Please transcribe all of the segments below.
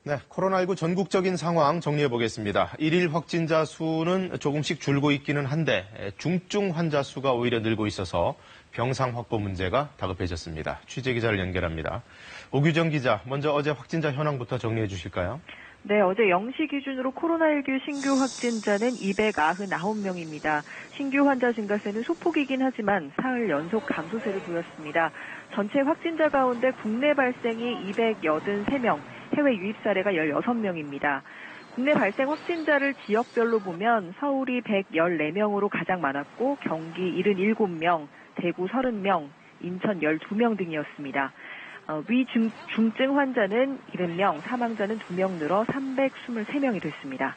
네, 코로나19 전국적인 상황 정리해 보겠습니다. 일일 확진자 수는 조금씩 줄고 있기는 한데 중증 환자 수가 오히려 늘고 있어서 병상 확보 문제가 다급해졌습니다. 취재기자를 연결합니다. 오규정 기자, 먼저 어제 확진자 현황부터 정리해 주실까요? 네, 어제 0시 기준으로 코로나19 신규 확진자는 299명입니다. 신규 환자 증가세는 소폭이긴 하지만 사흘 연속 감소세를 보였습니다. 전체 확진자 가운데 국내 발생이 283명, 해외 유입 사례가 16명입니다. 국내 발생 확진자를 지역별로 보면 서울이 114명으로 가장 많았고 경기 77명, 대구 30명, 인천 12명 등이었습니다. 중증 환자는 70명, 사망자는 2명 늘어 323명이 됐습니다.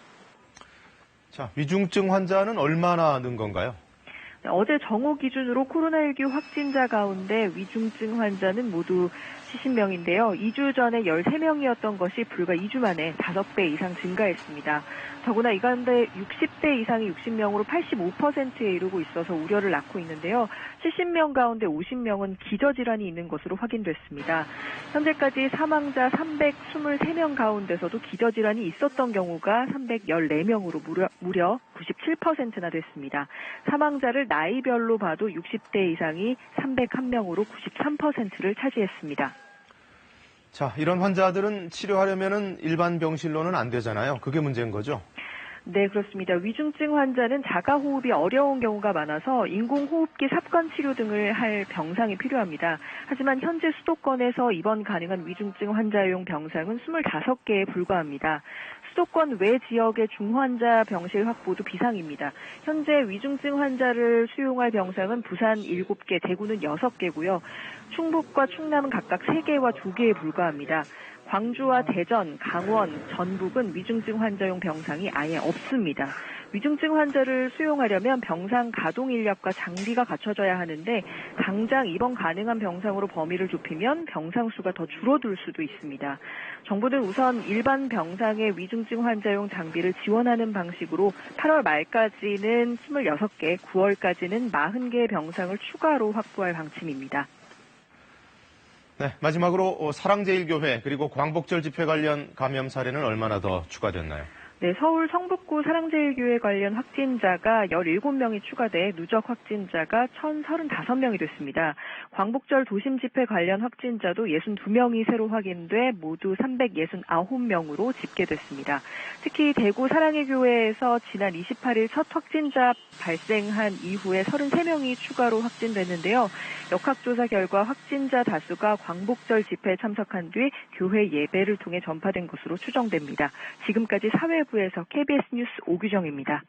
자, 위중증 환자는 얼마나 는 건가요? 어제 정오 기준으로 코로나19 확진자 가운데 위중증 환자는 모두 70명인데요. 2주 전에 13명이었던 것이 불과 2주 만에 5배 이상 증가했습니다. 더구나 이 가운데 60대 이상이 60명으로 85%에 이르고 있어서 우려를 낳고 있는데요. 70명 가운데 50명은 기저질환이 있는 것으로 확인됐습니다. 현재까지 사망자 323명 가운데서도 기저질환이 있었던 경우가 314명으로 무려 97%나 됐습니다. 사망자를 나이별로 봐도 60대 이상이 301명으로 93%를 차지했습니다. 자, 이런 환자들은 치료하려면 일반 병실로는 안 되잖아요. 그게 문제인 거죠? 네, 그렇습니다. 위중증 환자는 자가호흡이 어려운 경우가 많아서 인공호흡기 삽관 치료 등을 할 병상이 필요합니다. 하지만 현재 수도권에서 입원 가능한 위중증 환자용 병상은 25개에 불과합니다. 수도권 외 지역의 중환자 병실 확보도 비상입니다. 현재 위중증 환자를 수용할 병상은 부산 7개, 대구는 6개고요. 충북과 충남은 각각 3개와 2개에 불과합니다. 광주와 대전, 강원, 전북은 위중증 환자용 병상이 아예 없습니다. 위중증 환자를 수용하려면 병상 가동 인력과 장비가 갖춰져야 하는데 당장 입원 가능한 병상으로 범위를 좁히면 병상 수가 더 줄어들 수도 있습니다. 정부는 우선 일반 병상의 위중증 환자용 장비를 지원하는 방식으로 8월 말까지는 26개, 9월까지는 40개의 병상을 추가로 확보할 방침입니다. 네, 마지막으로 사랑제일교회 그리고 광복절 집회 관련 감염 사례는 얼마나 더 추가됐나요? 네, 서울 성북구 사랑제일교회 관련 확진자가 17명이 추가돼 누적 확진자가 1,035명이 됐습니다. 광복절 도심 집회 관련 확진자도 62명이 새로 확인돼 모두 369명으로 집계됐습니다. 특히 대구 사랑의 교회에서 지난 28일 첫 확진자 발생한 이후에 33명이 추가로 확진됐는데요. 역학조사 결과 확진자 다수가 광복절 집회에 참석한 뒤 교회 예배를 통해 전파된 것으로 추정됩니다. 지금까지 사회부에서 KBS 뉴스 오규정입니다.